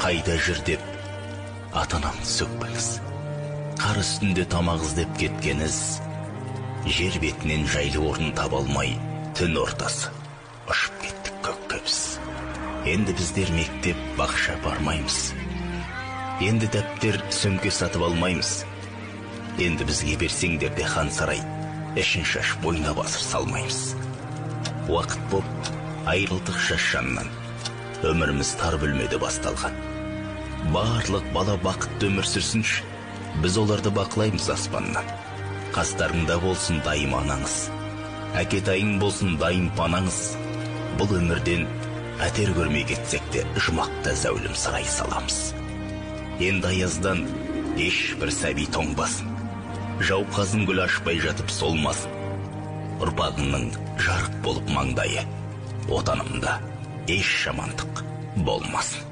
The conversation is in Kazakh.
қайда жүр деп ата-анамды сөкпеңіз. Қар үстінде тамақ іздеп кеткеніз, жер бетінен жайлы орын таба алмай, түн ортасы ұшып кеттік көкке біз. Енді біздер мектеп, бақша бармаймыз. Енді дәптер, сөмке сатып алмаймыз. Енді бізге берсеңдер де хан сарай, ішін шаш бойына басыр салмаймыз. Уақыт боп, айрылдық шашшаннан, өміріміз тар бөлмеде басталған. Барлық бала бақытты өмір сүрсінші, біз оларды бақылаймыз аспаннан. Қастарыңда болсын дайым анаңыз, әкетайың болсын дайым панаңыз. Бұл өмірден пәтер көрмей кетсек те, жұмақта зәулім сарай саламыз. Енді аяздан ешбір сәби тоңбасын, жауқазын гүл ашпай жатып солмасын. Ұрпағыңның жарық болып маңдайы, отанымда еш жамандық болмасын.